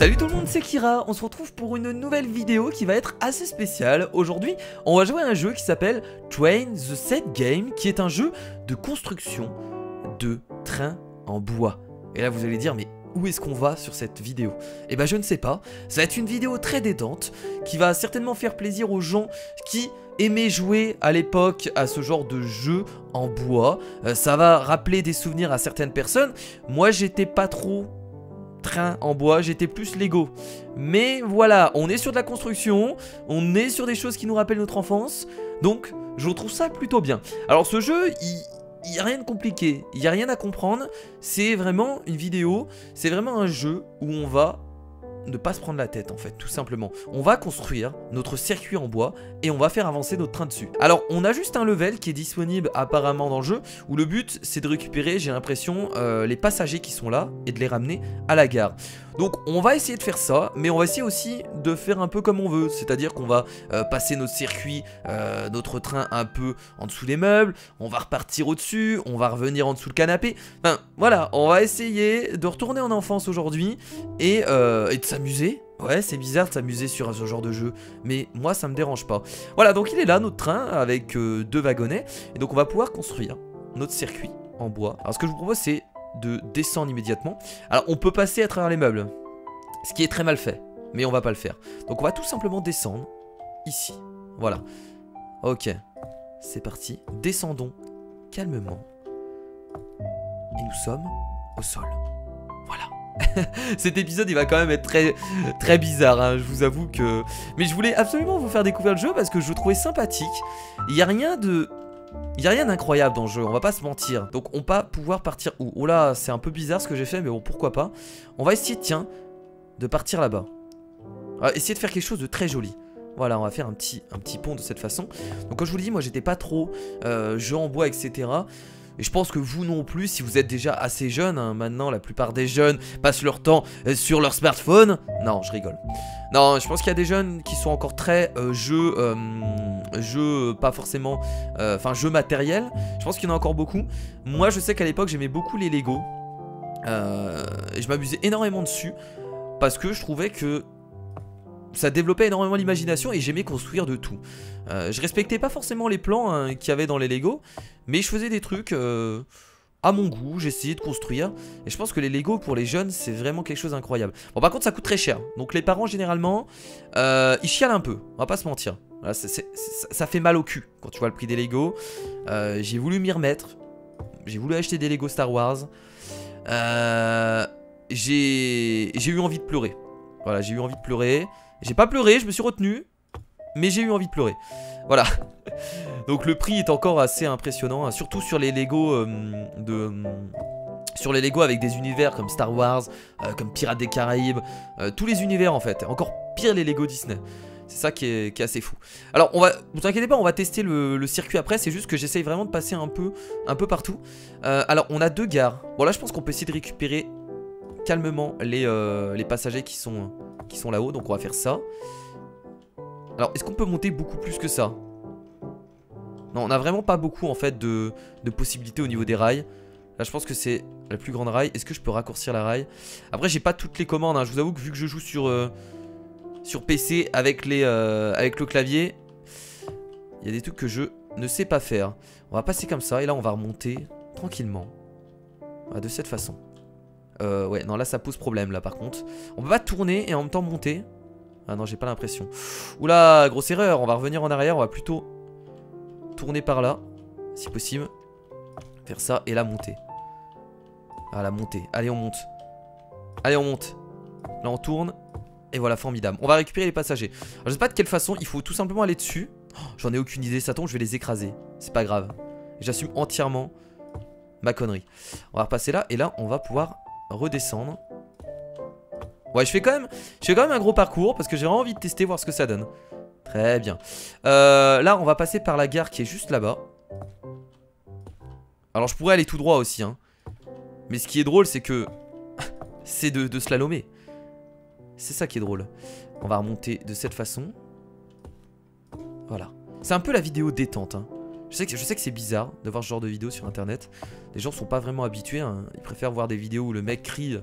Salut tout le monde, c'est Kira, on se retrouve pour une nouvelle vidéo qui va être assez spéciale. Aujourd'hui, on va jouer à un jeu qui s'appelle Train the Set Game, qui est un jeu de construction de trains en bois. Et là vous allez dire, mais où est-ce qu'on va sur cette vidéo? Eh ben je ne sais pas, ça va être une vidéo très détente, qui va certainement faire plaisir aux gens qui aimaient jouer à l'époque à ce genre de jeu en bois. Ça va rappeler des souvenirs à certaines personnes. Moi j'étais pas trop train en bois, j'étais plus Lego. Mais voilà, on est sur de la construction, on est sur des choses qui nous rappellent notre enfance, donc je trouve ça plutôt bien. Alors ce jeu, il n'y a rien de compliqué, il n'y a rien à comprendre, c'est vraiment une vidéo, c'est vraiment un jeu où on va ne pas se prendre la tête en fait, tout simplement. On va construire notre circuit en bois et on va faire avancer notre train dessus. Alors on a juste un level qui est disponible apparemment dans le jeu, où le but c'est de récupérer, j'ai l'impression, les passagers qui sont là et de les ramener à la gare. Donc on va essayer de faire ça, mais on va essayer aussi de faire un peu comme on veut. C'est-à-dire qu'on va passer notre circuit, notre train un peu en dessous des meubles, on va repartir au-dessus, on va revenir en dessous le canapé. Enfin voilà, on va essayer de retourner en enfance aujourd'hui et de s'amuser. Ouais, c'est bizarre de s'amuser sur ce genre de jeu, mais moi ça me dérange pas. Voilà, donc il est là notre train avec deux wagonnets, et donc on va pouvoir construire notre circuit en bois. Alors ce que je vous propose c'est de descendre immédiatement. Alors on peut passer à travers les meubles, ce qui est très mal fait, mais on va pas le faire. Donc on va tout simplement descendre ici. Voilà. Ok, c'est parti. Descendons calmement. Et nous sommes au sol. Voilà. Cet épisode il va quand même être très bizarre hein, je vous avoue que... Mais je voulais absolument vous faire découvrir le jeu parce que je le trouvais sympathique. Il n'y a rien de... Il n'y a rien d'incroyable dans le jeu, on va pas se mentir. Donc on va pouvoir partir où? Oh là, c'est un peu bizarre ce que j'ai fait, mais bon, pourquoi pas. On va essayer, tiens, de partir là-bas. On va essayer de faire quelque chose de très joli. Voilà, on va faire un petit pont de cette façon. Donc comme je vous le dis, moi j'étais pas trop jeu en bois, etc. Et je pense que vous non plus, si vous êtes déjà assez jeune, hein, maintenant la plupart des jeunes passent leur temps sur leur smartphone. Non, je rigole. Non, je pense qu'il y a des jeunes qui sont encore très jeux pas forcément, enfin jeux matériels. Je pense qu'il y en a encore beaucoup. Moi je sais qu'à l'époque j'aimais beaucoup les Lego. Et je m'amusais énormément dessus. Parce que je trouvais que ça développait énormément l'imagination et j'aimais construire de tout. Je respectais pas forcément les plans hein, qu'il y avait dans les Lego, mais je faisais des trucs à mon goût, j'essayais de construire. Et je pense que les Lego pour les jeunes c'est vraiment quelque chose d'incroyable. Bon par contre ça coûte très cher, donc les parents généralement ils chialent un peu, on va pas se mentir. Voilà, ça fait mal au cul quand tu vois le prix des Lego. J'ai voulu m'y remettre, j'ai voulu acheter des Lego Star Wars. J'ai eu envie de pleurer. Voilà, j'ai eu envie de pleurer. J'ai pas pleuré, je me suis retenu, mais j'ai eu envie de pleurer. Voilà. Donc le prix est encore assez impressionnant, hein, surtout sur les Lego sur les Lego avec des univers comme Star Wars, comme Pirates des Caraïbes, tous les univers en fait. Encore pire les Lego Disney. C'est ça qui est assez fou. Alors on va, vous inquiétez pas, on va tester le circuit après. C'est juste que j'essaye vraiment de passer un peu partout. Alors on a deux gares. Bon là je pense qu'on peut essayer de récupérer calmement les passagers qui sont là-haut. Donc on va faire ça. Alors est-ce qu'on peut monter beaucoup plus que ça? Non, on a vraiment pas beaucoup en fait de possibilités au niveau des rails. Là je pense que c'est la plus grande rail. Est-ce que je peux raccourcir la rail? Après j'ai pas toutes les commandes hein. Je vous avoue que vu que je joue sur PC avec le clavier, il y a des trucs que je ne sais pas faire. On va passer comme ça et là on va remonter tranquillement. Voilà, de cette façon. Ouais, non là ça pose problème là par contre. On peut pas tourner et en même temps monter. Ah non j'ai pas l'impression. Oula, grosse erreur, on va revenir en arrière, on va plutôt tourner par là, si possible. Faire ça et là monter. Ah la montée, allez on monte. Allez on monte. Là on tourne. Et voilà, formidable. On va récupérer les passagers. Alors, je sais pas de quelle façon, il faut tout simplement aller dessus. Oh, j'en ai aucune idée, ça tombe, je vais les écraser. C'est pas grave. J'assume entièrement ma connerie. On va repasser là et là on va pouvoir redescendre. Ouais, je fais quand même un gros parcours parce que j'ai vraiment envie de tester, voir ce que ça donne. Très bien. Là, on va passer par la gare qui est juste là-bas. Alors, je pourrais aller tout droit aussi, hein. Mais ce qui est drôle, c'est que c'est de slalomer. C'est ça qui est drôle. On va remonter de cette façon. Voilà. C'est un peu la vidéo détente, hein. Je sais que c'est bizarre de voir ce genre de vidéo sur internet. Les gens sont pas vraiment habitués, hein. Ils préfèrent voir des vidéos où le mec crie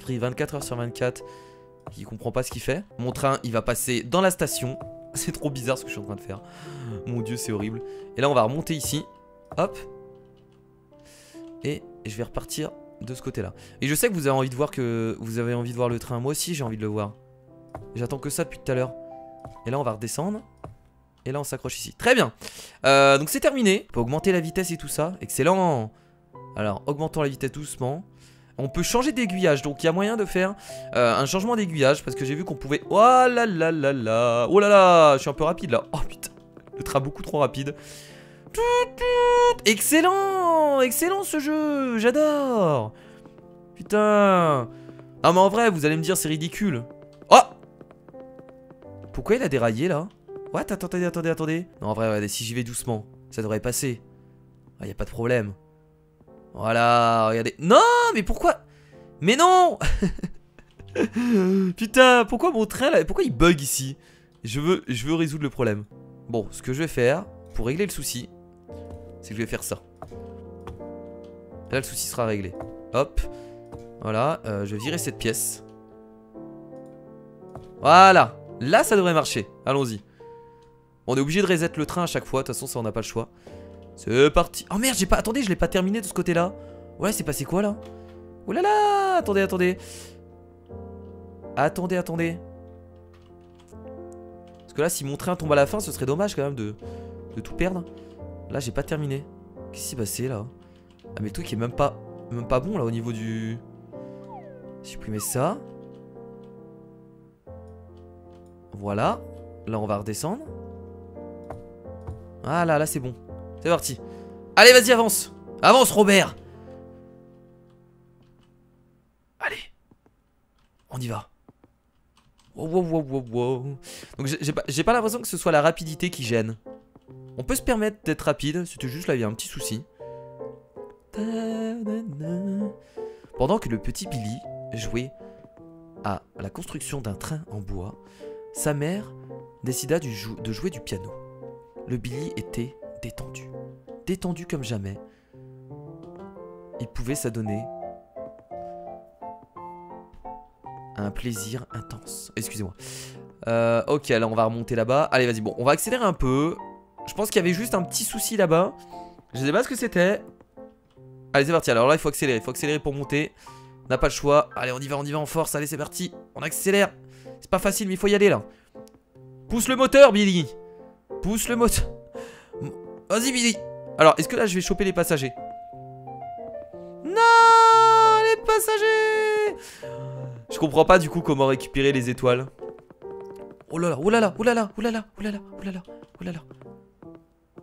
24 heures sur 24 qui comprend pas ce qu'il fait. Mon train, il va passer dans la station. C'est trop bizarre ce que je suis en train de faire. Mon dieu, c'est horrible. Et là, on va remonter ici. Hop. Et je vais repartir de ce côté-là. Et je sais que vous avez envie de voir le train. Moi aussi, j'ai envie de le voir. J'attends que ça depuis tout à l'heure. Et là, on va redescendre. Et là, on s'accroche ici. Très bien. Donc, c'est terminé. On peut augmenter la vitesse et tout ça. Excellent. Alors, augmentons la vitesse doucement. On peut changer d'aiguillage. Donc, il y a moyen de faire un changement d'aiguillage. Parce que j'ai vu qu'on pouvait... Oh là là là là. Oh là là. Je suis un peu rapide là. Oh putain. Le train beaucoup trop rapide. Excellent. Excellent ce jeu. J'adore. Putain. Ah, mais en vrai, vous allez me dire, c'est ridicule. Oh. Pourquoi il a déraillé là? What? Attendez. Non, en vrai, regardez, si j'y vais doucement, ça devrait passer. Ah, y a pas de problème. Voilà, regardez. Non, mais pourquoi? Mais non. Putain, pourquoi mon train là? Pourquoi il bug ici? Je veux résoudre le problème. Bon, ce que je vais faire, pour régler le souci, c'est que je vais faire ça. Là, le souci sera réglé. Hop. Voilà, je vais virer cette pièce. Voilà. Là, ça devrait marcher. Allons-y. On est obligé de reset le train à chaque fois. De toute façon, ça, on n'a pas le choix. C'est parti. Oh merde, j'ai pas... Attendez, je l'ai pas terminé de ce côté-là. Ouais, c'est passé quoi, là? Oh là là. Attendez. Attendez. Parce que là, si mon train tombe à la fin, ce serait dommage, quand même, de tout perdre. Là, j'ai pas terminé. Qu'est-ce qui s'est passé, là? Ah, mais le truc est même pas bon, là, au niveau du... Supprimer ça. Voilà. Là, on va redescendre. Ah là, c'est bon. C'est parti. Allez, vas-y, avance. Avance, Robert. Allez. On y va. Wow. Donc, j'ai pas l'impression que ce soit la rapidité qui gêne. On peut se permettre d'être rapide. C'était juste là, il y a un petit souci. Pendant que le petit Billy jouait à la construction d'un train en bois, sa mère décida de jouer du piano. Le Billy était détendu. Détendu comme jamais. Il pouvait s'adonner à un plaisir intense. Excusez-moi. Ok, là on va remonter là-bas. Allez, vas-y, bon, on va accélérer un peu. Je pense qu'il y avait juste un petit souci là-bas. Je sais pas ce que c'était. Allez, c'est parti. Alors là, il faut accélérer pour monter. On n'a pas le choix. Allez, on y va en force. Allez, c'est parti. On accélère. C'est pas facile, mais il faut y aller là. Pousse le moteur, Billy. Pousse le moteur. Vas-y, Billy. Alors, est-ce que là, je vais choper les passagers? Non, les passagers. Je comprends pas du coup comment récupérer les étoiles. Oh là là.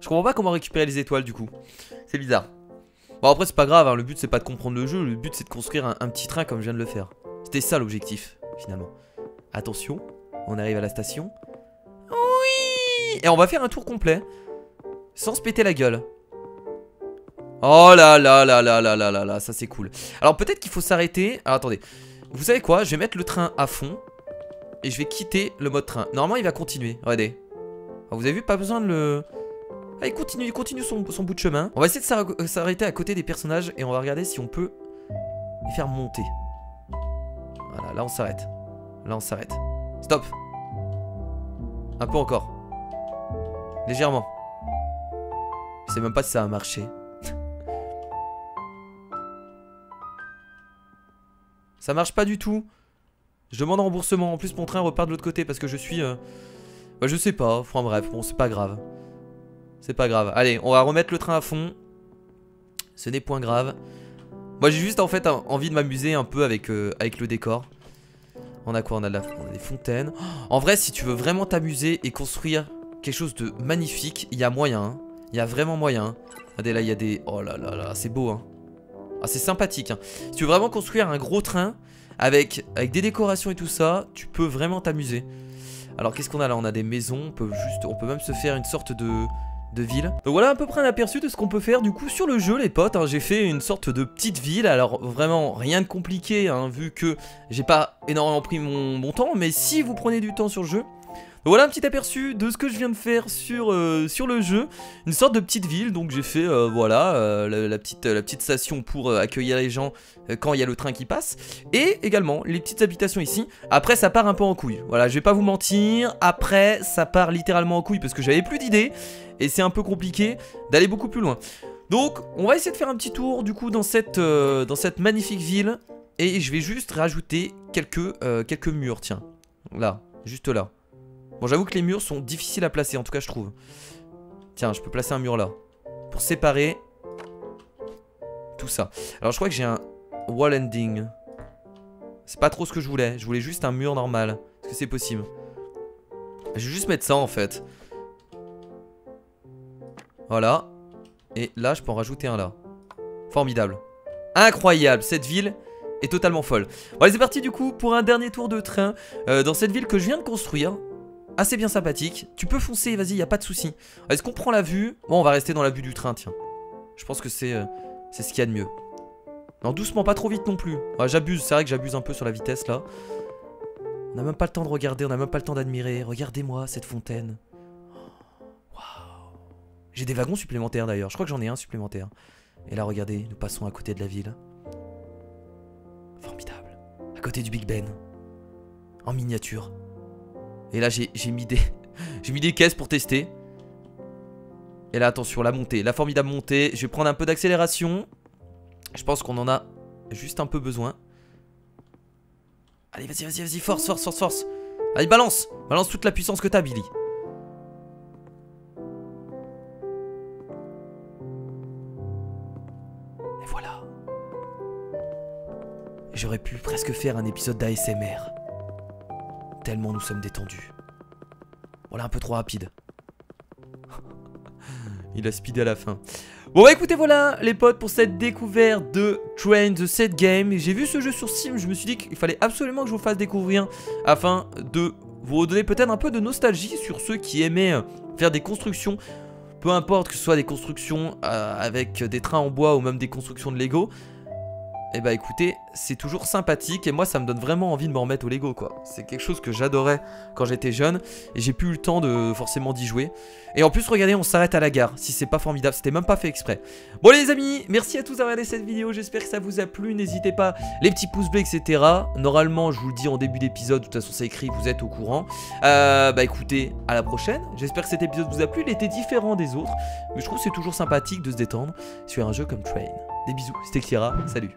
Je comprends pas comment récupérer les étoiles du coup. C'est bizarre. Bon, après, c'est pas grave, hein. Le but c'est pas de comprendre le jeu. Le but c'est de construire un petit train comme je viens de le faire. C'était ça l'objectif finalement. Attention, on arrive à la station. Oui. Et on va faire un tour complet sans se péter la gueule. Oh là là, ça c'est cool. Alors peut-être qu'il faut s'arrêter. Alors attendez, vous savez quoi? Je vais mettre le train à fond et je vais quitter le mode train. Normalement il va continuer, regardez. Alors, vous avez vu, pas besoin de le... Ah, il continue son bout de chemin. On va essayer de s'arrêter à côté des personnages et on va regarder si on peut les faire monter. Voilà, là on s'arrête. Stop. Un peu encore. Légèrement. Je sais même pas si ça a marché. Ça marche pas du tout. Je demande un remboursement. En plus mon train repart de l'autre côté parce que je suis... Bah je sais pas. Enfin bref, bon c'est pas grave. C'est pas grave. Allez, on va remettre le train à fond. Ce n'est point grave. Moi j'ai juste en fait envie de m'amuser un peu avec le décor. On a quoi? On a des fontaines. En vrai, si tu veux vraiment t'amuser et construire quelque chose de magnifique, il y a moyen. Hein. Il y a vraiment moyen. Regardez là, il y a des... Oh là là là, c'est beau hein. Ah, c'est sympathique hein. Si tu veux vraiment construire un gros train avec des décorations et tout ça, tu peux vraiment t'amuser. Alors qu'est-ce qu'on a là? On a des maisons, on peut même se faire une sorte de ville. Donc voilà à peu près un aperçu de ce qu'on peut faire du coup sur le jeu les potes hein. J'ai fait une sorte de petite ville. Alors vraiment rien de compliqué hein, vu que j'ai pas énormément pris mon temps. Mais si vous prenez du temps sur le jeu, Donc voilà un petit aperçu de ce que je viens de faire sur le jeu. Une sorte de petite ville, donc j'ai fait voilà la petite station pour accueillir les gens quand il y a le train qui passe. Et également les petites habitations ici. Après ça part un peu en couille, voilà je vais pas vous mentir. Après ça part littéralement en couille parce que j'avais plus d'idées. Et c'est un peu compliqué d'aller beaucoup plus loin. Donc on va essayer de faire un petit tour du coup dans cette magnifique ville. Et je vais juste rajouter quelques murs, tiens. Là, juste là. Bon, j'avoue que les murs sont difficiles à placer, en tout cas, je trouve. Tiens, je peux placer un mur là. Pour séparer tout ça. Alors, je crois que j'ai un wall ending. C'est pas trop ce que je voulais. Je voulais juste un mur normal. Est-ce que c'est possible? Je vais juste mettre ça, en fait. Voilà. Et là, je peux en rajouter un là. Formidable. Incroyable, cette ville est totalement folle. Bon, allez, c'est parti du coup pour un dernier tour de train dans cette ville que je viens de construire. Assez bien sympathique. Tu peux foncer, vas-y, y a pas de souci. Est-ce qu'on prend la vue? Bon, on va rester dans la vue du train, tiens. Je pense que c'est ce qu'il y a de mieux. Non, doucement, pas trop vite non plus. Ouais, j'abuse, c'est vrai que j'abuse un peu sur la vitesse là. On n'a même pas le temps de regarder, on n'a même pas le temps d'admirer. Regardez-moi cette fontaine. Waouh. J'ai des wagons supplémentaires d'ailleurs. Je crois que j'en ai un supplémentaire. Et là, regardez, nous passons à côté de la ville. Formidable. À côté du Big Ben. En miniature. Et là j'ai mis des caisses pour tester. Et là attention, la montée, la formidable montée. Je vais prendre un peu d'accélération. Je pense qu'on en a juste un peu besoin. Allez, vas-y, vas-y, vas-y, force, force, force, force. Allez, balance. Balance toute la puissance que t'as, Billy. Et voilà. J'aurais pu presque faire un épisode d'ASMR. Tellement nous sommes détendus. Voilà, un peu trop rapide. Il a speedé à la fin. Bon bah écoutez, voilà les potes pour cette découverte de Train the Set Game. J'ai vu ce jeu sur Steam, je me suis dit qu'il fallait absolument que je vous fasse découvrir afin de vous redonner peut-être un peu de nostalgie sur ceux qui aimaient faire des constructions. Peu importe que ce soit des constructions avec des trains en bois ou même des constructions de Lego. Et bah écoutez, c'est toujours sympathique et moi ça me donne vraiment envie de m'en remettre au Lego quoi. C'est quelque chose que j'adorais quand j'étais jeune et j'ai plus eu le temps de forcément d'y jouer. Et en plus regardez, on s'arrête à la gare, si c'est pas formidable, c'était même pas fait exprès. Bon les amis, merci à tous d'avoir regardé cette vidéo, j'espère que ça vous a plu, n'hésitez pas, les petits pouces bleus etc. Normalement je vous le dis en début d'épisode, de toute façon c'est écrit, vous êtes au courant. Bah écoutez, à la prochaine, j'espère que cet épisode vous a plu, il était différent des autres. Mais je trouve que c'est toujours sympathique de se détendre sur un jeu comme Train. Des bisous, c'était Kira, salut.